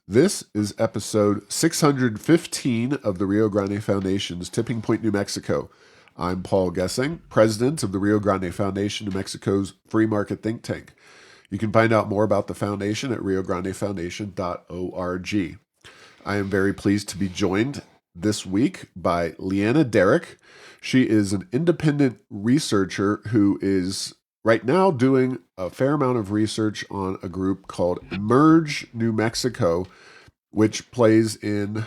This is episode 615 of the Rio Grande Foundation's Tipping Point, New Mexico. I'm Paul Gessing, president of the Rio Grande Foundation, New Mexico's free market think tank. You can find out more about the foundation at riograndefoundation.org. I am very pleased to be joined this week by Leanna Derrick. She is an independent researcher who is right now doing a fair amount of research on a group called Emerge New Mexico, which plays in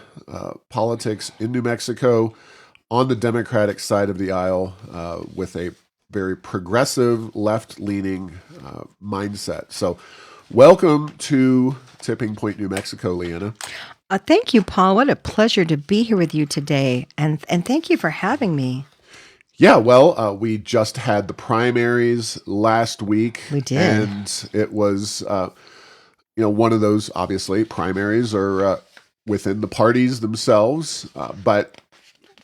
politics in New Mexico on the Democratic side of the aisle with a very progressive, left-leaning mindset. So welcome to Tipping Point, New Mexico, Leanna. Thank you, Paul. What a pleasure to be here with you today. And thank you for having me. Yeah, well, we just had the primaries last week. We did. And it was, one of those, obviously, primaries are within the parties themselves. But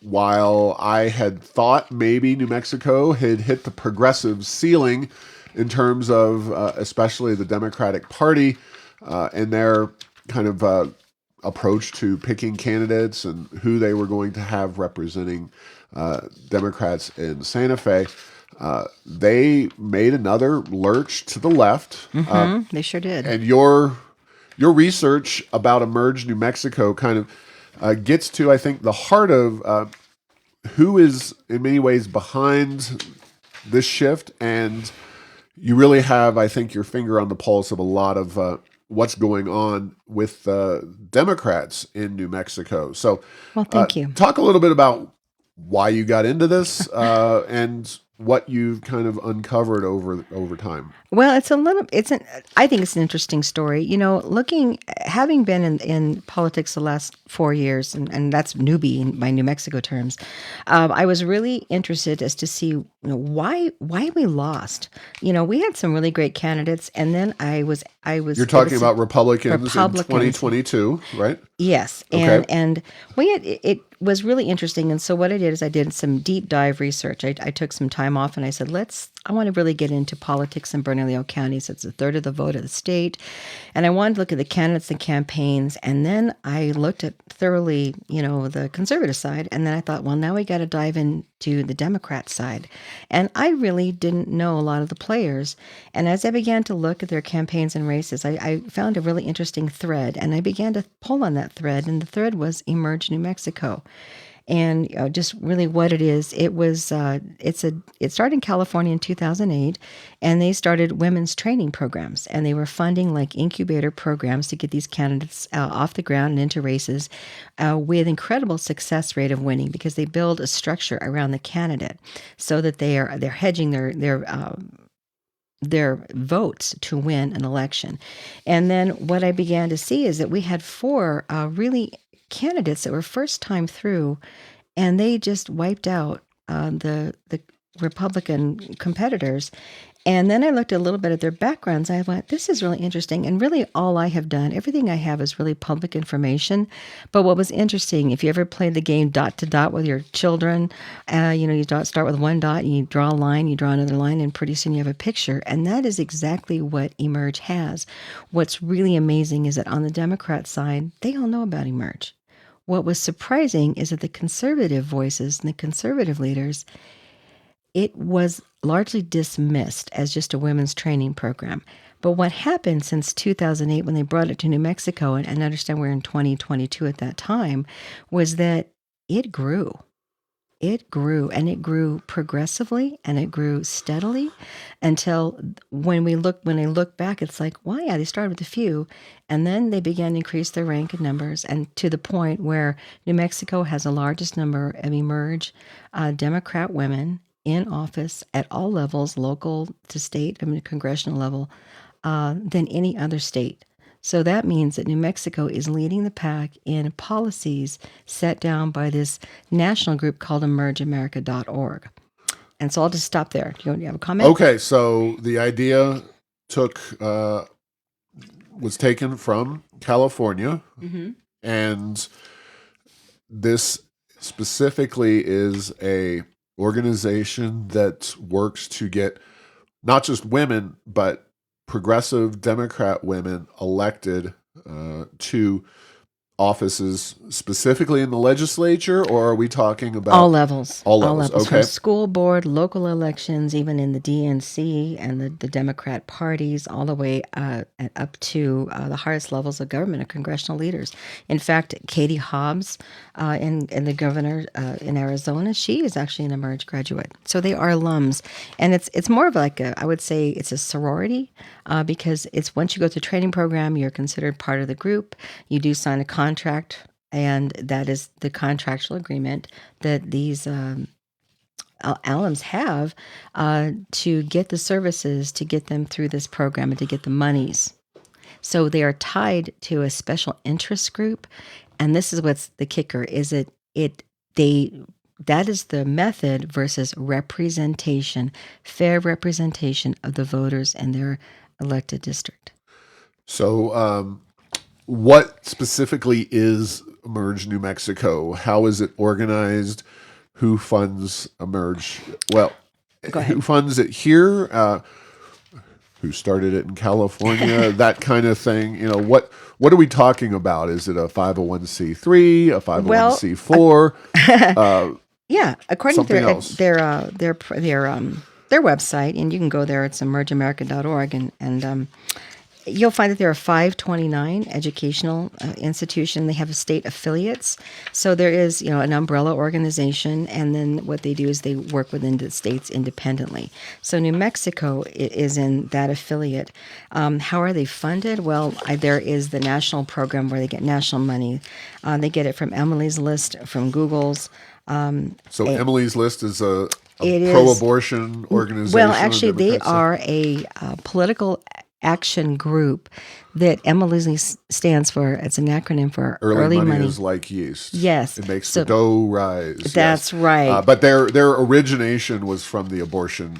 while I had thought maybe New Mexico had hit the progressive ceiling in terms of especially the Democratic Party and their kind of approach to picking candidates and who they were going to have representing Democrats in Santa Fe, they made another lurch to the left. They sure did. And your research about Emerge New Mexico kind of gets to, I think, the heart of who is in many ways behind this shift. And you really have, I think, your finger on the pulse of a lot of what's going on with Democrats in New Mexico. So, well, thank you. Talk a little bit about why you got into this and what you've kind of uncovered over time. Well, I think it's an interesting story. You know, having been in politics the last 4 years, and that's newbie by New Mexico terms, I was really interested as to see, why we lost. We had some really great candidates, and then I was. You're talking about Republicans in 2022, right? Yes, Okay. and it was really interesting. And so what I did is I did some deep dive research. I took some time off, and I said, I want to really get into politics in Bernalillo County. So it's a third of the vote of the state. And I wanted to look at the candidates and campaigns. And then I looked at thoroughly, the conservative side. And then I thought, well, now we got to dive into the Democrat side. And I really didn't know a lot of the players. And as I began to look at their campaigns and races, I found a really interesting thread. And I began to pull on that thread. And the thread was Emerge New Mexico. And just really what it is, it started in California in 2008, and they started women's training programs, and they were funding like incubator programs to get these candidates off the ground and into races with incredible success rate of winning, because they build a structure around the candidate so that they're hedging their votes to win an election. And then what I began to see is that we had four really candidates that were first time through, and they just wiped out the Republican competitors. And then I looked a little bit at their backgrounds. I went, this is really interesting. And really all I have done, everything I have is really public information. But what was interesting, if you ever played the game dot to dot with your children, you start with one dot, and you draw a line, you draw another line, and pretty soon you have a picture. And that is exactly what Emerge has. What's really amazing is that on the Democrat side, they all know about Emerge. What was surprising is that the conservative voices and the conservative leaders, it was largely dismissed as just a women's training program. But what happened since 2008 when they brought it to New Mexico, and understand we're in 2022 at that time, was that it grew. It grew, and it grew progressively, and it grew steadily until when I look back, it's like, well, yeah, they started with a few, and then they began to increase their rank and numbers, and to the point where New Mexico has the largest number of Emerge Democrat women in office at all levels, local to state, congressional level, than any other state. So that means that New Mexico is leading the pack in policies set down by this national group called emergeamerica.org. And so I'll just stop there. Do you have a comment? Okay, so the idea was taken from California, and this specifically is a organization that works to get not just women, but progressive Democrat women elected to offices specifically in the legislature, or are we talking All about levels, all all levels? levels, from Okay. school board, local elections, even in the DNC and the Democrat parties, all the way and up to the highest levels of government and congressional leaders. In fact, Katie Hobbs, in the governor in Arizona, she is actually an Emerge graduate. So they are alums, and it's more of like I would say it's a sorority because it's once you go through the training program, you're considered part of the group. You do sign a contract, and that is the contractual agreement that these alums have to get the services, to get them through this program, and to get the monies. So they are tied to a special interest group, and this is what's the kicker: is it they that is the method versus representation, fair representation of the voters in their elected district. So, what specifically is Emerge New Mexico? How is it organized? Who funds Emerge? Well, Go who ahead. funds it here? Who started it in California? That kind of thing. What are we talking about? Is it a 501c3, a Well, 501c4, uh, yeah, according to something else? their website, and you can go there. It's emergeamerica.org, and you'll find that there are 529 educational institutions. They have state affiliates, so there is an umbrella organization, and then what they do is they work within the states independently. So New Mexico is in that affiliate. How are they funded? Well, there is the national program where they get national money. They get it from Emily's List, from Google's. So It, Emily's List is a it is pro-abortion well, organization on actually, they Democrat side. are a political action group that Emily stands for. It's an acronym for Early Early money Money. is like yeast. Yes. It makes the So dough rise. Yes, that's right. but their origination was from the abortion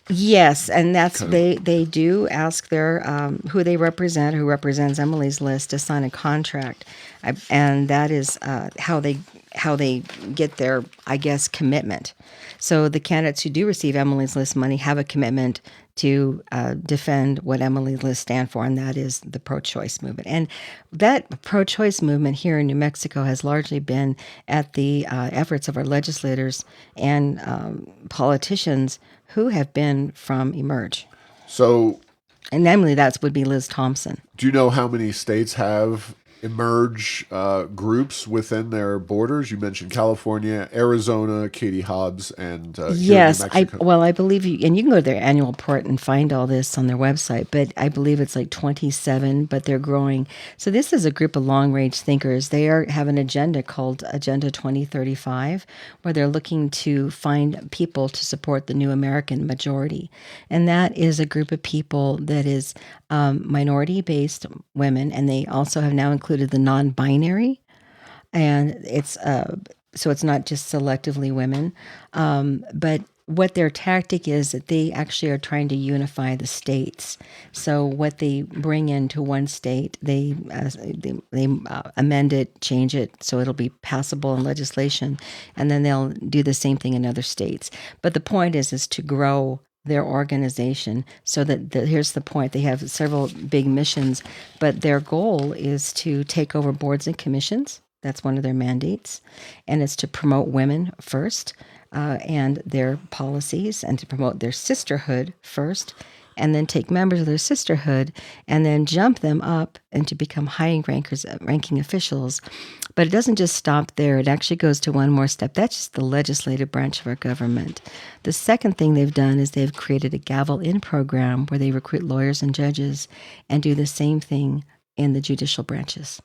Yes, and that's kind of. they do ask their who they represent, who represents Emily's List, to sign a contract, and that is how they get their, I guess, commitment. So the candidates who do receive Emily's List money have a commitment to defend what Emily's List stand for, and that is the pro-choice movement. And that pro-choice movement here in New Mexico has largely been at the efforts of our legislators and politicians who have been from Emerge. So, And namely, that would be Liz Thompson. do you know how many states have emerge groups within their borders? You mentioned California, Arizona, Katie Hobbs, and here in New Yes, Mexico. I believe you, and you can go to their annual report and find all this on their website. But I believe it's like 27, but they're growing. So this is a group of long range thinkers. They have an agenda called Agenda 2035, where they're looking to find people to support the new American majority, and that is a group of people that is minority based women, and they also have now included the non binary, and so it's not just selectively women, but what their tactic is that they actually are trying to unify the states. So what they bring into one state, they amend it, change it so it'll be passable in legislation, and then they'll do the same thing in other states. But the point is to grow their organization so that here's the point: they have several big missions, but their goal is to take over boards and commissions. That's one of their mandates, and it's to promote women first, and their policies, and to promote their sisterhood first, and then take members of their sisterhood and then jump them up and to become ranking officials. But it doesn't just stop there. It actually goes to one more step. That's just the legislative branch of our government. The second thing they've done is they've created a gavel in program where they recruit lawyers and judges and do the same thing in the judicial branches.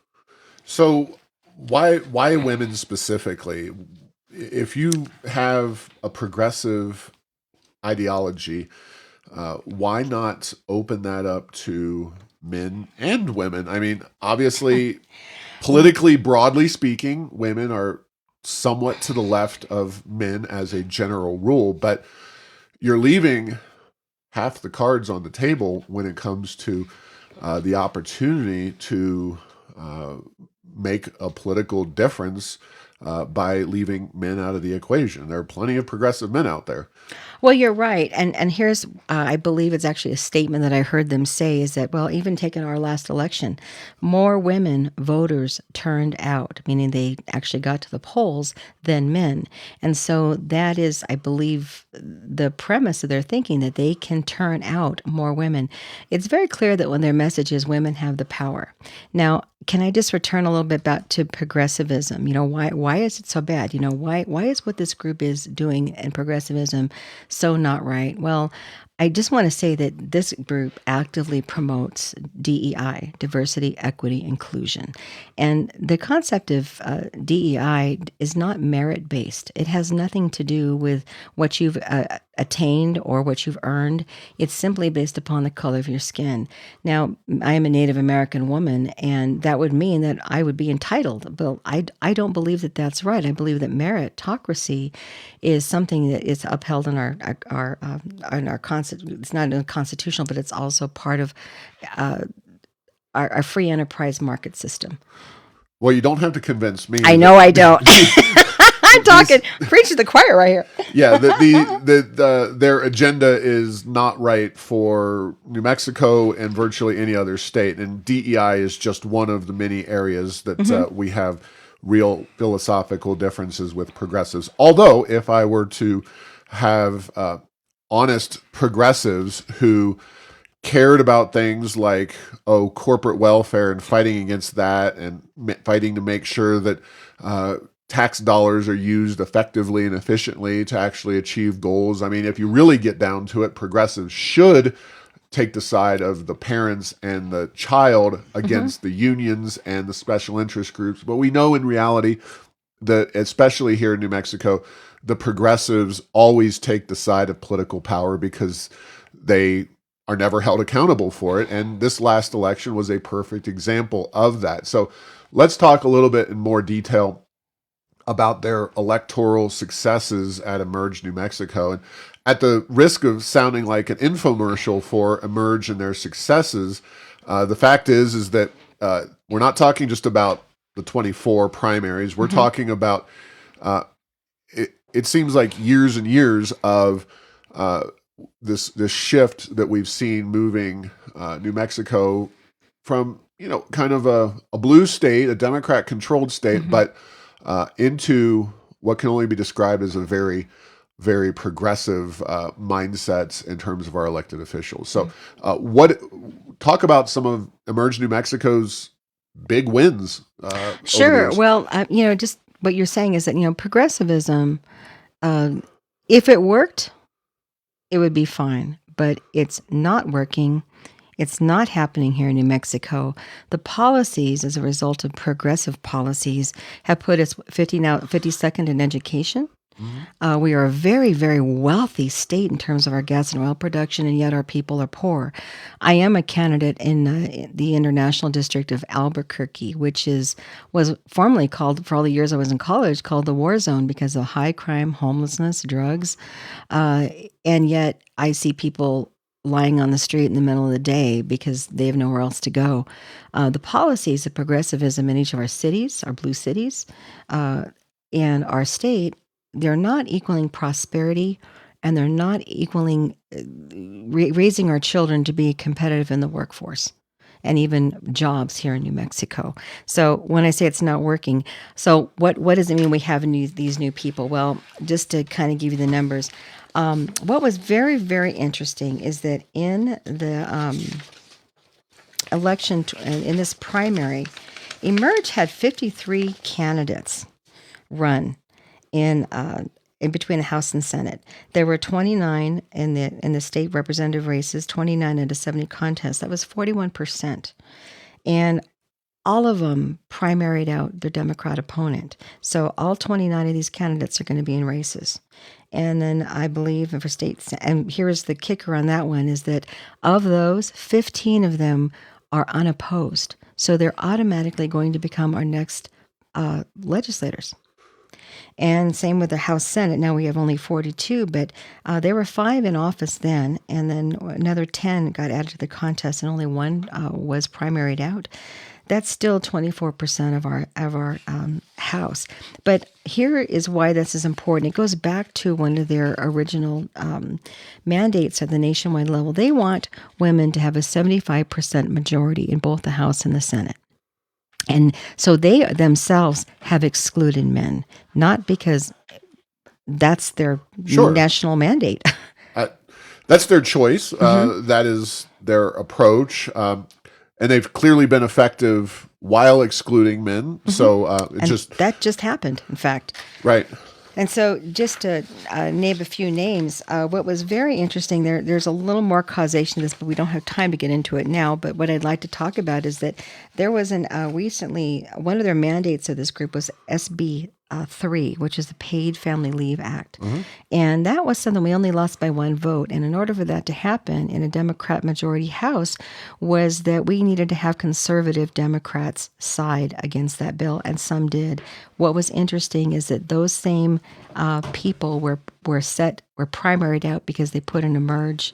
So, why women specifically? If you have a progressive ideology, why not open that up to men and women? I mean, obviously, politically, broadly speaking, women are somewhat to the left of men as a general rule, but you're leaving half the cards on the table when it comes to the opportunity to uh, make a political difference by leaving men out of the equation. There are plenty of progressive men out there. Well, you're right, and here's I believe it's actually a statement that I heard them say is that, well, even taking our last election, more women voters turned out, meaning they actually got to the polls than men, and so that is, I believe, the premise of their thinking that they can turn out more women. It's very clear that when their message is women have the power. Now, can I just return a little bit back to progressivism? Why is it so bad? Why is what this group is doing in progressivism so not right? Well, I just want to say that this group actively promotes DEI, diversity, equity, inclusion. And the concept of DEI is not merit based. It has nothing to do with what you've attained or what you've earned. It's simply based upon the color of your skin. Now, I am a Native American woman, and that would mean that I would be entitled. But I don't believe that that's right. I believe that meritocracy is something that is upheld in our it's not in constitutional, but it's also part of our free enterprise market system. Well, you don't have to convince me. I know I don't. I'm talking preach to the choir right here. Yeah, their agenda is not right for New Mexico and virtually any other state, and DEI is just one of the many areas that we have real philosophical differences with progressives. Although, if I were to have honest progressives who cared about things like corporate welfare and fighting against that, and fighting to make sure that tax dollars are used effectively and efficiently to actually achieve goals. I mean, if you really get down to it, progressives should take the side of the parents and the child against the unions and the special interest groups. But we know in reality that, especially here in New Mexico, the progressives always take the side of political power because they are never held accountable for it. And this last election was a perfect example of that. So let's talk a little bit in more detail about their electoral successes at Emerge New Mexico. And at the risk of sounding like an infomercial for Emerge and their successes, the fact is that we're not talking just about the 24 primaries. We're talking about, it seems like years and years of this shift that we've seen moving New Mexico from, kind of a blue state, a Democrat-controlled state, but into what can only be described as a very, very progressive mindset in terms of our elected officials. So, talk about some of Emerge New Mexico's big wins. Sure. Well, just what you're saying is that progressivism, if it worked, it would be fine, but it's not working. It's not happening here in New Mexico. The policies, as a result of progressive policies, have put us 52nd in education. We are a very, very wealthy state in terms of our gas and oil production, and yet our people are poor. I am a candidate in the International District of Albuquerque, which was formerly called, for all the years I was in college, called the war zone because of high crime, homelessness, drugs, and yet I see people lying on the street in the middle of the day because they have nowhere else to go. The policies of progressivism in each of our cities, our blue cities, and our state, they're not equaling prosperity, and they're not equaling raising our children to be competitive in the workforce and even jobs here in New Mexico. So when I say it's not working, so what does it mean we have these new people? Well, just to kind of give you the numbers, what was very, very interesting is that in the election, in this primary, Emerge had 53 candidates run in between the House and Senate. There were 29 in the state representative races, 29 out of 70 contests. That was 41%. And all of them primaried out their Democrat opponent. So all 29 of these candidates are going to be in races. And then I believe for states, and here's the kicker on that one, is that of those, 15 of them are unopposed. So they're automatically going to become our next legislators. And same with the House Senate. Now we have only 42, but there were 5 in office then, and then another 10 got added to the contest, and only 1 was primaried out. That's still 24% of our House. But here is why this is important. It goes back to one of their original mandates at the nationwide level. They want women to have a 75% majority in both the House and the Senate. And so they themselves have excluded men, not because that's their national mandate. That's their choice. That is their approach. And they've clearly been effective while excluding men. So that just happened, in fact. Right. And so just to name a few names, what was very interesting, there's a little more causation to this, but we don't have time to get into it now. But what I'd like to talk about is that there was recently, one of their mandates of this group was SB 3, which is the Paid Family Leave Act. And that was something we only lost by one vote. And in order for that to happen in a Democrat majority House was that we needed to have conservative Democrats side against that bill, and some did. What was interesting is that those same people were primaried out because they put an emerge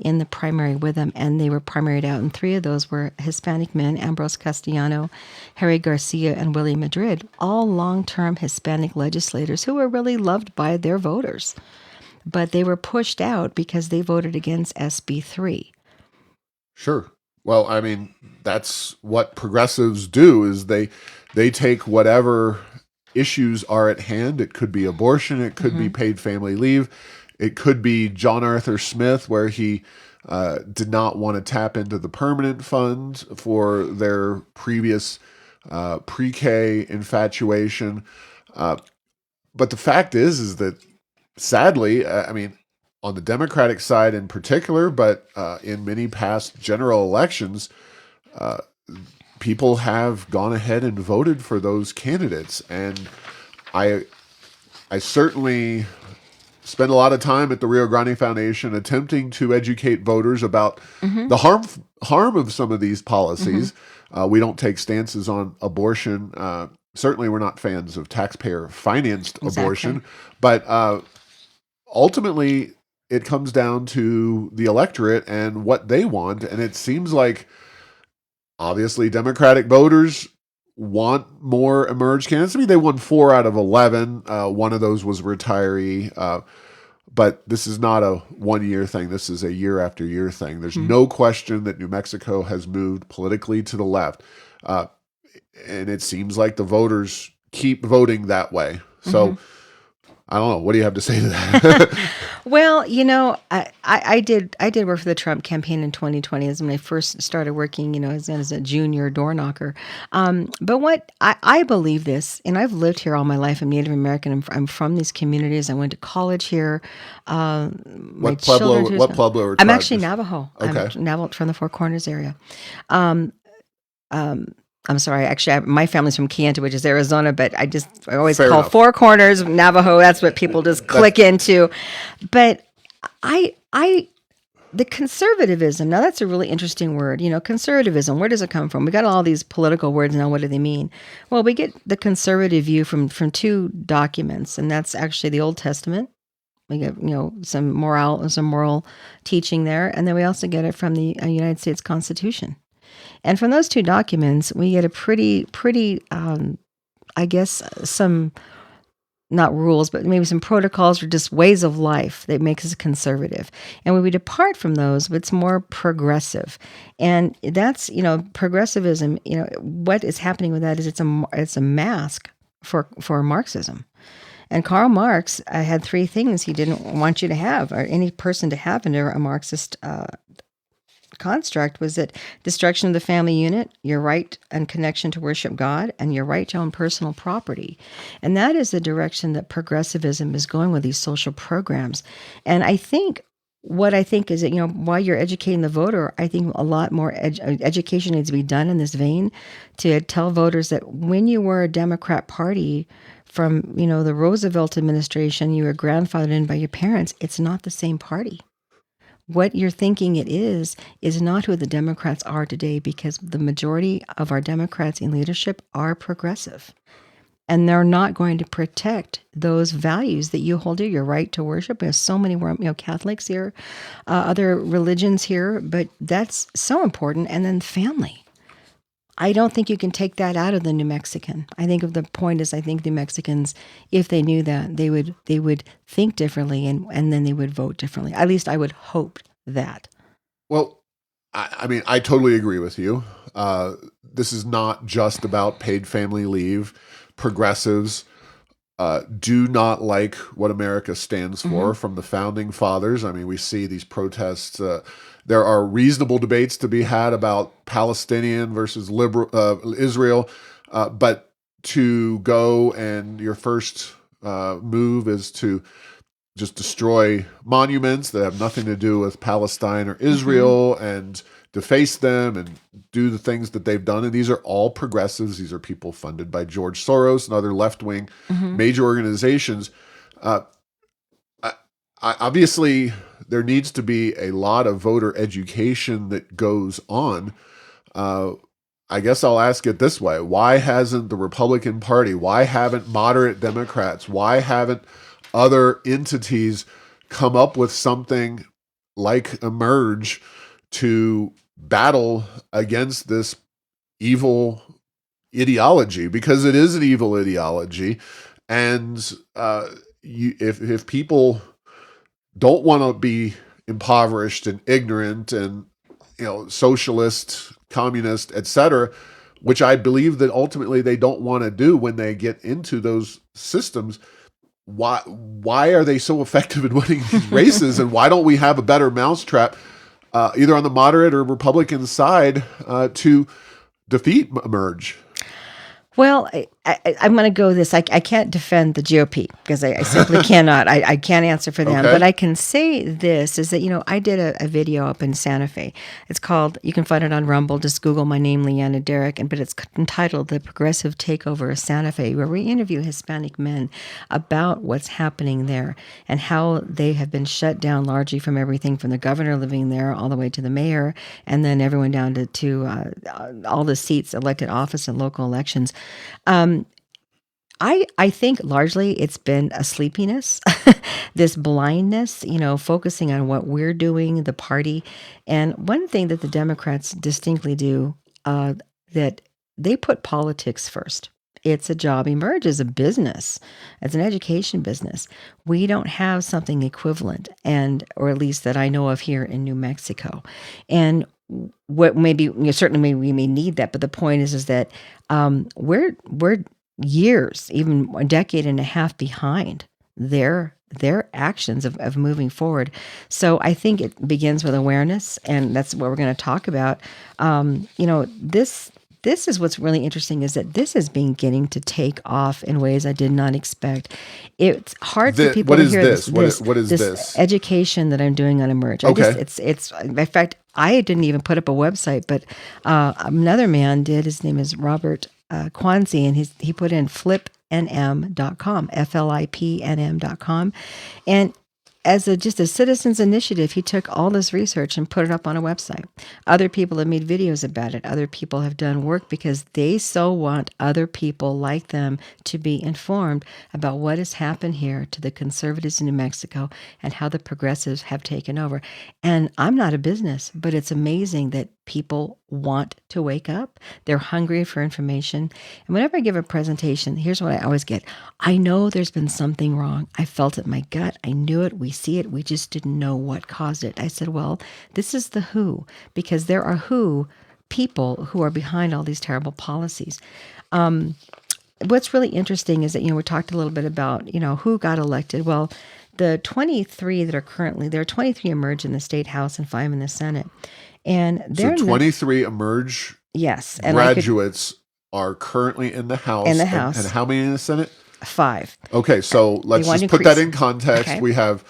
in the primary with them, and they were primaried out. And three of those were Hispanic men: Ambrose Castellano, Harry Garcia, and Willie Madrid, all long-term Hispanic legislators who were really loved by their voters. But they were pushed out because they voted against SB 3. Sure. Well, I mean, that's what progressives do, is they take whatever issues are at hand. It could be abortion. It could be paid family leave. It could be John Arthur Smith, where he did not want to tap into the permanent fund for their previous pre-K infatuation. But the fact is that sadly, I mean, on the Democratic side in particular, but in many past general elections, people have gone ahead and voted for those candidates. And I certainly spend a lot of time at the Rio Grande Foundation attempting to educate voters about the harm of some of these policies. We don't take stances on abortion. Certainly, we're not fans of taxpayer-financed abortion. But ultimately, it comes down to the electorate and what they want. And it seems like, obviously, Democratic voters want more emerged candidates. I mean, they won 4 out of 11. One of those was retiree. But this is not a one-year thing. This is a year-after-year thing. There's no question that New Mexico has moved politically to the left. And it seems like the voters keep voting that way. So I don't know. What do you have to say to that? Well, you know, I did work for the Trump campaign in 2020 as when I first started working, you know, as a junior door knocker. But what I believe this, and I've lived here all my life. I'm Native American. I'm from these communities. I went to college here. What Pueblo or tribe? I'm actually Navajo. Okay. I'm Navajo from the Four Corners area. I'm sorry. Actually, my family's from Kayenta, which is Arizona, but I always Fair call enough. Four Corners Navajo. That's what people just click into. But the conservatism, now that's a really interesting word. You know, conservatism, where does it come from? We got all these political words now. What do they mean? Well, we get the conservative view from two documents, and that's actually the Old Testament. We get, you know, some moral teaching there, and then we also get it from the United States Constitution. And from those two documents, we get a pretty, I guess, some, not rules, but maybe some protocols or just ways of life that makes us conservative. And when we depart from those, it's more progressive. And that's, you know, progressivism, you know, what is happening with that is it's a mask for Marxism. And Karl Marx had 3 things he didn't want you to have, or any person to have under a Marxist construct, was that destruction of the family unit, your right and connection to worship God, and your right to own personal property. And that is the direction that progressivism is going with these social programs. And I think is that, you know, while you're educating the voter, I think a lot more education needs to be done in this vein to tell voters that when you were a Democrat Party from, you know, the Roosevelt administration, you were grandfathered in by your parents, it's not the same party. What you're thinking it is not who the Democrats are today, because the majority of our Democrats in leadership are progressive. And they're not going to protect those values that you hold dear, your right to worship. There's so many, you know, Catholics here, other religions here, but that's so important. And then family. I don't think you can take that out of the New Mexican. I think of the point is I think New Mexicans, if they knew that, they would think differently and then they would vote differently. At least I would hope that. Well, I mean, I totally agree with you. This is not just about paid family leave. Progressives do not like what America stands for from the founding fathers. I mean, we see these protests. There are reasonable debates to be had about Palestinian versus liberal Israel, but to go and your first move is to just destroy monuments that have nothing to do with Palestine or Israel and deface them and do the things that they've done. And these are all progressives. These are people funded by George Soros and other left-wing major organizations. Obviously, there needs to be a lot of voter education that goes on. I guess I'll ask it this way. Why hasn't the Republican Party, why haven't moderate Democrats, why haven't other entities come up with something like Emerge to battle against this evil ideology? Because it is an evil ideology. And if people don't want to be impoverished and ignorant and socialist, communist, etc., which I believe that ultimately they don't want to do when they get into those systems, why are they so effective in winning these races, and why don't we have a better mousetrap, either on the moderate or Republican side, to defeat Emerge? Well, I'm going to go this. I can't defend the GOP because I simply cannot. I can't answer for them. Okay. But I can say this is that, I did a video up in Santa Fe. It's called, you can find it on Rumble. Just Google my name, Leanna Derrick. But it's entitled The Progressive Takeover of Santa Fe, where we interview Hispanic men about what's happening there and how they have been shut down largely from everything from the governor living there all the way to the mayor, and then everyone down to all the seats, elected office and local elections. I think largely it's been a sleepiness, this blindness, focusing on what we're doing, the party. And one thing that the Democrats distinctly do, that they put politics first. It's a job. Emerge is a business. It's an education business. We don't have something equivalent, or at least that I know of here in New Mexico. And what maybe certainly we may need that, but the point is that we're years, even a decade and a half behind their actions of moving forward. So I think it begins with awareness, and that's what we're going to talk about. This is what's really interesting, is that this is beginning to take off in ways I did not expect. It's hard for people to hear this. What is this education that I'm doing on Emerge? Okay. It's in fact, I didn't even put up a website, but another man did. His name is Robert Kwanzi, and he put in flipnm.com, flipnm.com, and as just a citizen's initiative, he took all this research and put it up on a website. Other people have made videos about it. Other people have done work because they so want other people like them to be informed about what has happened here to the conservatives in New Mexico and how the progressives have taken over. And I'm not a business, but it's amazing that people want to wake up. They're hungry for information. And whenever I give a presentation, here's what I always get. I know there's been something wrong. I felt it in my gut. I knew it. We see it. We just didn't know what caused it. I said, well, this is the who, because there are who people who are behind all these terrible policies. What's really interesting is that, we talked a little bit about, who got elected. Well, the 23 that are currently, there are 23 Emerge in the state house and 5 in the Senate. And so 23 Emerge graduates are currently in the House. In the House. And how many in the Senate? 5. Okay, so let's just put that in context. Okay. We have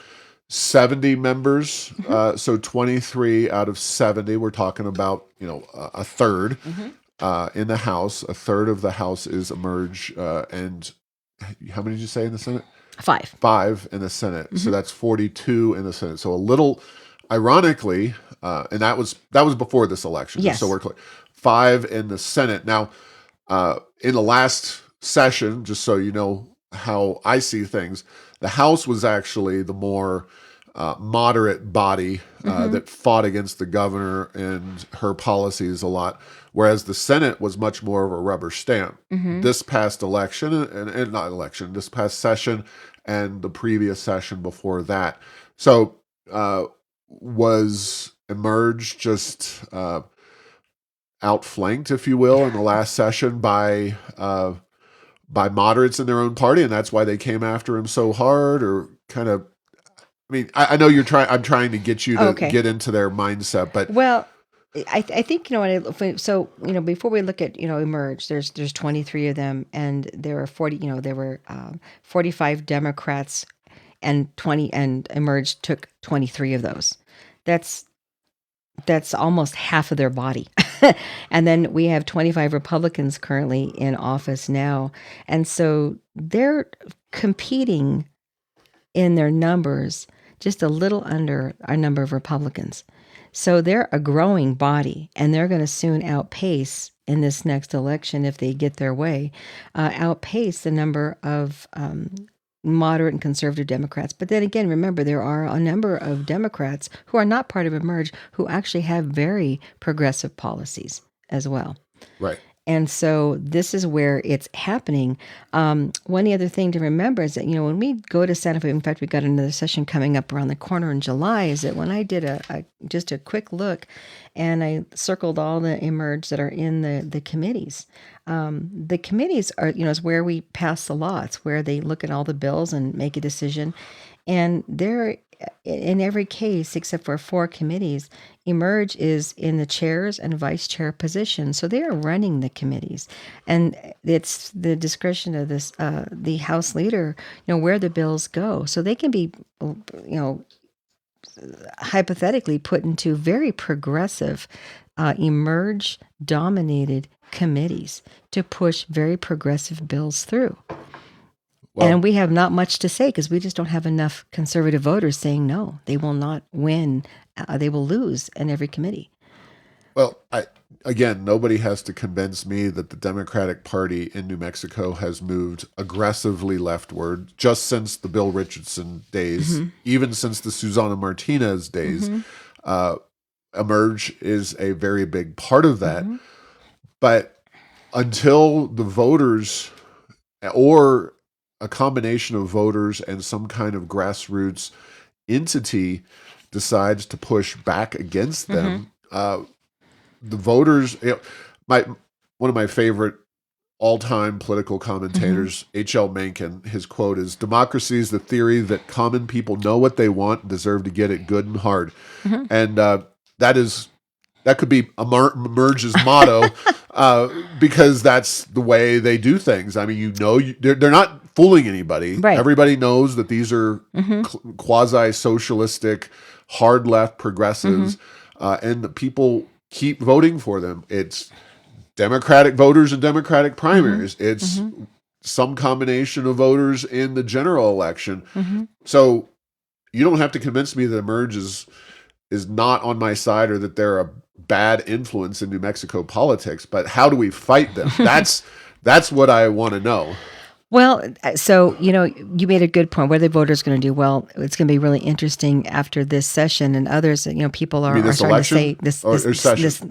70 members, so 23 out of 70. We're talking about, a third in the House. A third of the House is Emerge. And how many did you say in the Senate? 5. 5 in the Senate. So that's 42 in the Senate. So a little, ironically, and that was before this election. Yes. So we're clear. 5 in the Senate. Now, in the last session, just so you know how I see things, the House was actually the more moderate body that fought against the governor and her policies a lot, whereas the Senate was much more of a rubber stamp. This past election, and not election, this past session and the previous session before that. So was Emerge just outflanked, if you will, in the last session by moderates in their own party, and that's why they came after him so hard, or kind of. I mean, I know you're trying. I'm trying to get you to get into their mindset, but well, I think so. Before we look at Emerge, there's 23 of them, and there were 40. There were 45 Democrats, and Emerge took 23 of those. That's almost half of their body. And then we have 25 Republicans currently in office now, and so they're competing in their numbers just a little under our number of Republicans. So they're a growing body, and they're going to soon outpace in this next election, if they get their way, outpace the number of moderate and conservative Democrats. But then again, remember, there are a number of Democrats who are not part of Emerge who actually have very progressive policies as well. Right. And so this is where it's happening. One other thing to remember is that, when we go to Santa Fe, in fact, we got another session coming up around the corner in July, is that when I did just a quick look and I circled all the Emerge that are in the committees. The committees are, is where we pass the law. It's where they look at all the bills and make a decision. And they're in every case, except for 4 committees, Emerge is in the chairs and vice chair position. So they are running the committees. And it's the discretion of the House leader, where the bills go. So they can be, hypothetically put into very progressive, Emerge-dominated committees to push very progressive bills through. Well, and we have not much to say because we just don't have enough conservative voters saying no. They will not win. They will lose in every committee. Well, again, nobody has to convince me that the Democratic Party in New Mexico has moved aggressively leftward just since the Bill Richardson days, even since the Susana Martinez days. Emerge is a very big part of that. But until the voters or a combination of voters and some kind of grassroots entity decides to push back against them, the voters, one of my favorite all-time political commentators, H.L. Mencken, his quote is, "Democracy is the theory that common people know what they want and deserve to get it good and hard." And that could be Emerge's motto, because that's the way they do things. I mean, they're not fooling anybody. Right. Everybody knows that these are quasi-socialistic, hard left progressives, and the people keep voting for them. It's Democratic voters and Democratic primaries. It's some combination of voters in the general election. So you don't have to convince me that Emerge is not on my side or that they're a bad influence in New Mexico politics, but how do we fight them? That's what I want to know. Well, so, you made a good point. What are the voters going to do? Well, it's going to be really interesting after this session and others. People are starting to say this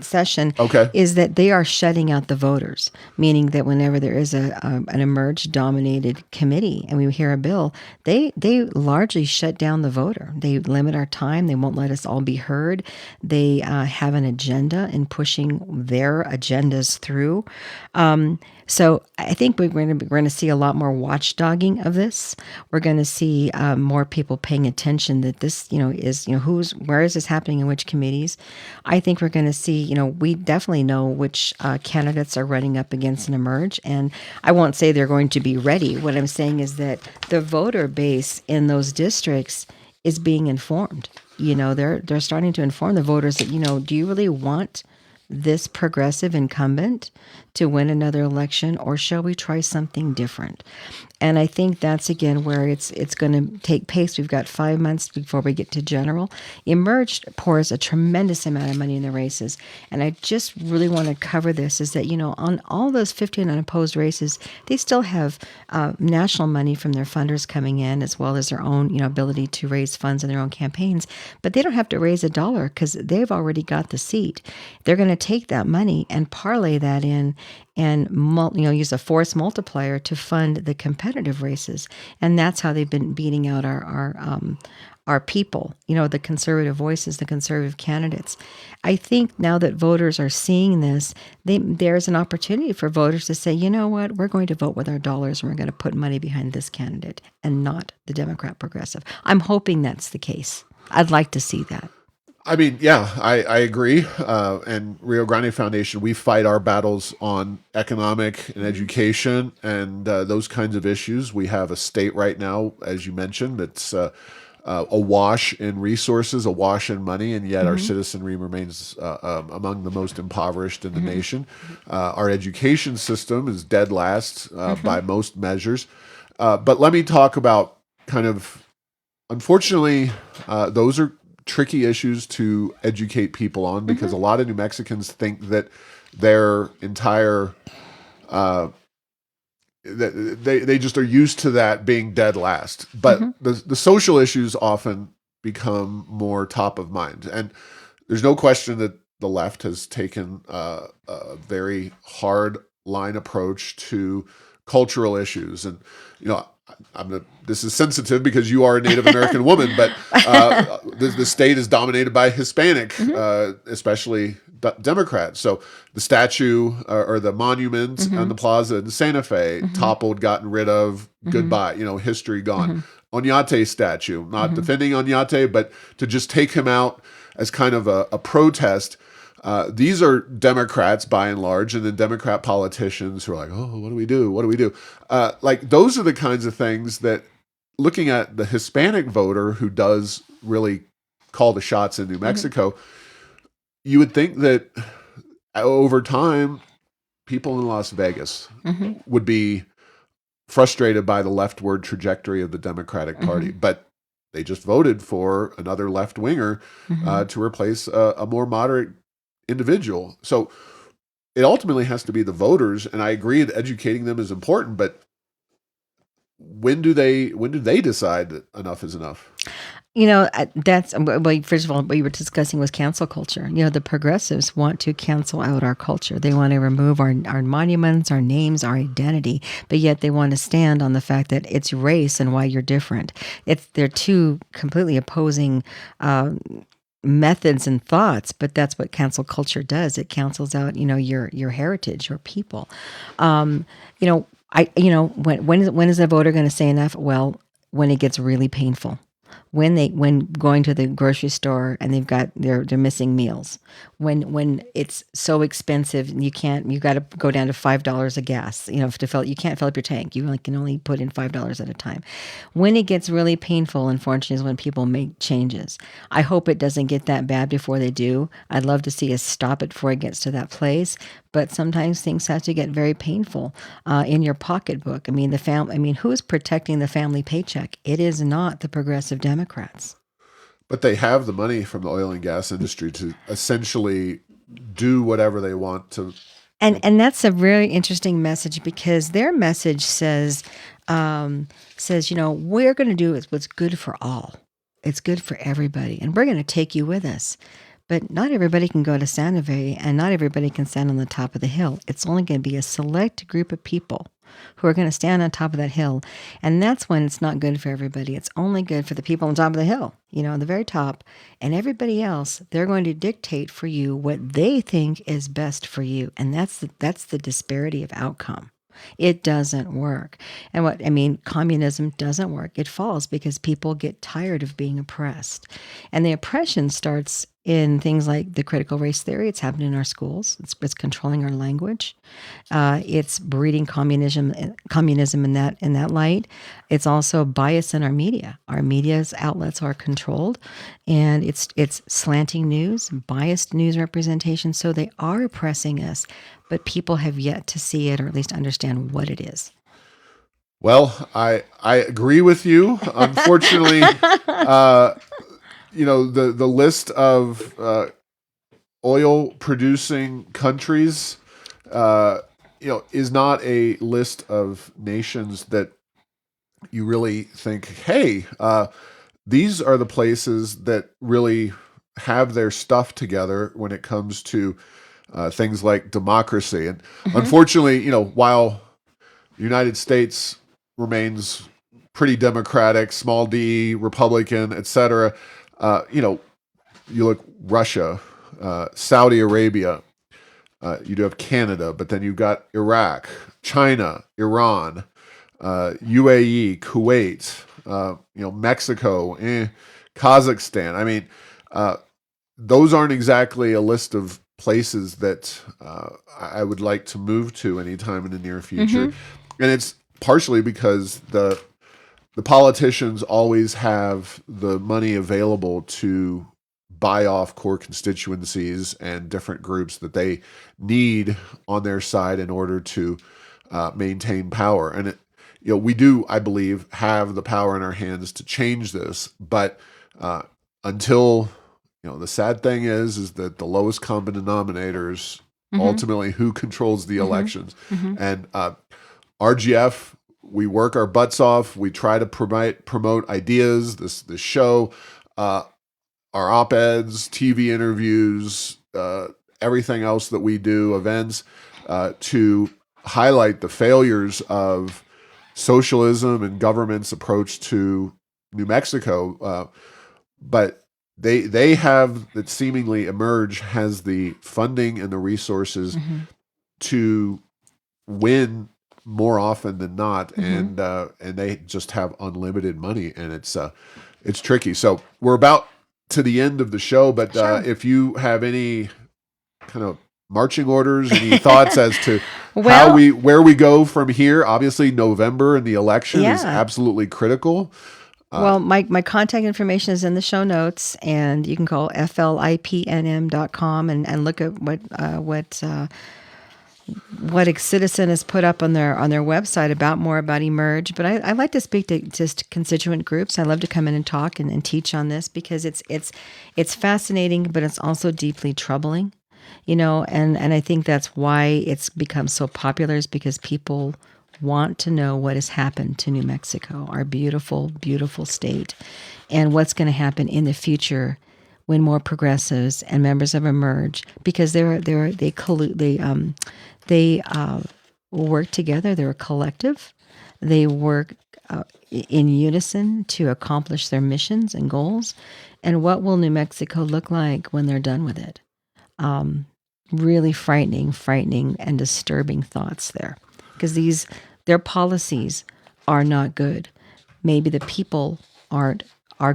session is that they are shutting out the voters, meaning that whenever there is an Emerge-dominated committee and we hear a bill, they largely shut down the voter. They limit our time. They won't let us all be heard. They have an agenda in pushing their agendas through. So I think we're going to see a lot more watchdogging of this. We're going to see more people paying attention that this, is, where is this happening in which committees. I think we're going to see, we definitely know which candidates are running up against an Emerge. And I won't say they're going to be ready. What I'm saying is that the voter base in those districts is being informed. They're starting to inform the voters that, do you really want this progressive incumbent to win another election, or shall we try something different? And I think that's again where it's going to take pace. We've got 5 months before we get to general. Emerged pours a tremendous amount of money in the races, and I just really want to cover this. Is that on all those 15 unopposed races, they still have national money from their funders coming in, as well as their own ability to raise funds in their own campaigns. But they don't have to raise a dollar because they've already got the seat. They're going to take that money and parlay that in and use a force multiplier to fund the competitive races, and that's how they've been beating out our people, the conservative voices, the conservative candidates. I think now that voters are seeing this, there's an opportunity for voters to say, you know what, we're going to vote with our dollars and we're going to put money behind this candidate and not the Democrat progressive. I'm hoping that's the case. I'd like to see that. I mean, yeah, I agree. And Rio Grande Foundation, we fight our battles on economic and education and those kinds of issues. We have a state right now, as you mentioned, that's awash in resources, awash in money, and yet our citizenry remains among the most impoverished in the nation. Our education system is dead last by most measures. But let me talk about kind of, unfortunately, those are tricky issues to educate people on because a lot of New Mexicans think that their entire they just are used to that being dead last. But the social issues often become more top of mind, and there's no question that the left has taken a very hard line approach to cultural issues, and this is sensitive because you are a Native American woman, but the state is dominated by Hispanic, especially Democrats. So the statue or the monument on the plaza in Santa Fe, toppled, gotten rid of, goodbye, history gone. Oñate statue, not defending Oñate, but to just take him out as kind of a protest. These are Democrats by and large, and then Democrat politicians who are like, oh, what do we do? What do we do? Like those are the kinds of things that, looking at the Hispanic voter who does really call the shots in New Mexico, you would think that over time, people in Las Vegas would be frustrated by the leftward trajectory of the Democratic Party, but they just voted for another left-winger to replace a more moderate individual. So it ultimately has to be the voters, and I agree that educating them is important, but when do they decide that enough is enough? That's, well, first of all, what you were discussing was cancel culture. The progressives want to cancel out our culture. They want to remove our monuments, our names, our identity, but yet they want to stand on the fact that it's race and why you're different. They're two completely opposing methods and thoughts, but that's what cancel culture does. It cancels out, your heritage, your people. When is a voter going to say enough? Well, when it gets really painful. When going to the grocery store and they're missing meals, when it's so expensive you got to go down to $5 of gas, to fill, you can't fill up your tank, you can only put in $5 at a time. When it gets really painful, unfortunately, is when people make changes. I hope it doesn't get that bad before they do. I'd love to see us stop it before it gets to that place. But sometimes things have to get very painful in your pocketbook. Who is protecting the family paycheck? It is not the progressive Democrats. But they have the money from the oil and gas industry to essentially do whatever they want to. And that's a very interesting message, because their message says, we're going to do what's good for all. It's good for everybody, and we're going to take you with us. But not everybody can go to Santa Fe, and not everybody can stand on the top of the hill. It's only going to be a select group of people who are going to stand on top of that hill. And that's when it's not good for everybody. It's only good for the people on top of the hill, on the very top. And everybody else, they're going to dictate for you what they think is best for you. And that's the disparity of outcome. It doesn't work. And communism doesn't work. It falls because people get tired of being oppressed. And the oppression starts in things like the critical race theory. It's happening in our schools. It's controlling our language. It's breeding communism in that light. It's also bias in our media. Our media's outlets are controlled, and it's slanting news, biased news representation. So they are oppressing us, but people have yet to see it, or at least understand what it is. Well, I agree with you. Unfortunately, the list of oil producing countries, uh, is not a list of nations that you really think, hey, these are the places that really have their stuff together when it comes to things like democracy. And Hmm. unfortunately, while the United States remains pretty democratic, small d, Republican, etc., you look Russia, Saudi Arabia, you do have Canada, but then you've got Iraq, China, Iran, UAE, Kuwait, Mexico, Kazakhstan. I mean, uh, those aren't exactly a list of places that I would like to move to anytime in the near future, Hmm. and it's partially because the politicians always have the money available to buy off core constituencies and different groups that they need on their side in order to maintain power. And we do, I believe, have the power in our hands to change this. But uh, until the sad thing is that the lowest common denominators Hmm. ultimately who controls the Hmm. elections, Hmm. and RGF, we work our butts off. We try to promote ideas. This show, uh, our op eds, TV interviews, everything else that we do, events, to highlight the failures of socialism and government's approach to New Mexico. But they have that seemingly Emerge has the funding and the resources Hmm. to win more often than not, Hmm. and they just have unlimited money, and it's tricky. So we're about to the end of the show, but Sure. if you have any kind of marching orders, any thoughts as to Well, where we go from here? Obviously, November and the election is yeah. absolutely critical. Uh, Well, my contact information is in the show notes, and you can call flipnm.com and look at what a citizen has put up on their website about more about Emerge. But I like to speak to just constituent groups. I love to come in and talk and teach on this because it's fascinating, but it's also deeply troubling, and I think that's why it's become so popular is because people want to know what has happened to New Mexico, our beautiful, beautiful state, and what's going to happen in the future when more progressives and members of Emerge, because they work together. They're a collective. They work in unison to accomplish their missions and goals. And what will New Mexico look like when they're done with it? Really frightening, and disturbing thoughts there, because their policies are not good. Maybe the people are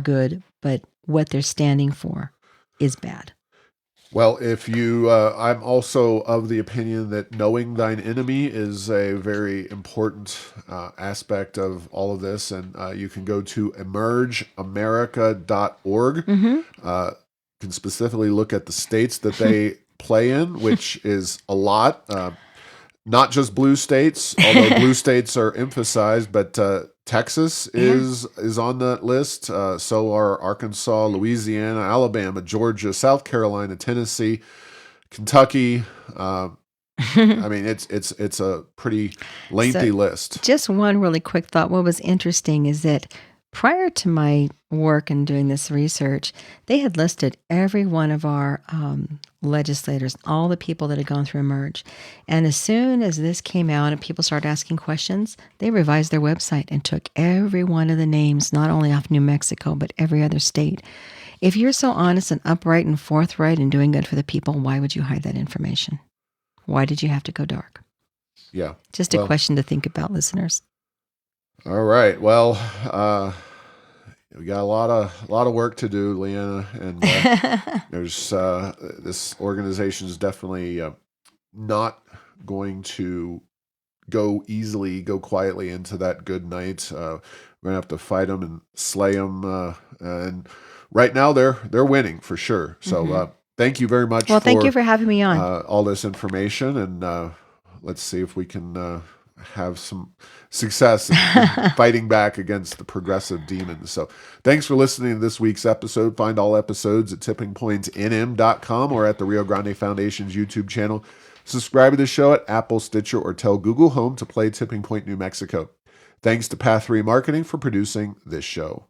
good, but what they're standing for is bad. Well, if you, I'm also of the opinion that knowing thine enemy is a very important aspect of all of this. And you can go to emergeamerica.org. Mm-hmm. Can specifically look at the states that they play in, which is a lot. Not just blue states, although blue states are emphasized, but Texas Yeah. is on that list. So are Arkansas, Louisiana, Alabama, Georgia, South Carolina, Tennessee, Kentucky. Uh, I mean, it's a pretty So, lengthy list. just one really quick thought. What was interesting is that prior to my work and doing this research, they had listed every one of our legislators, all the people that had gone through Emerge. And as soon as this came out and people started asking questions, they revised their website and took every one of the names, not only off New Mexico, but every other state. If you're so honest and upright and forthright and doing good for the people, why would you hide that information? Why did you have to go dark? Yeah. Just a Well, question to think about, listeners. all right. Well, we got a lot of work to do, Leanna, and there's this organization is definitely not going to go quietly into that good night. We're gonna have to fight them and slay them, and right now they're winning for sure. So Hmm. thank you very much Well, thank you for for having me on. all this information, and let's see if we can have some success in fighting back against the progressive demons. So thanks for listening to this week's episode. Find all episodes at tippingpointsnm.com or at the Rio Grande Foundation's YouTube channel. Subscribe to the show at Apple, Stitcher, or tell Google Home to play Tipping Point New Mexico. Thanks to Path 3 Marketing for producing this show.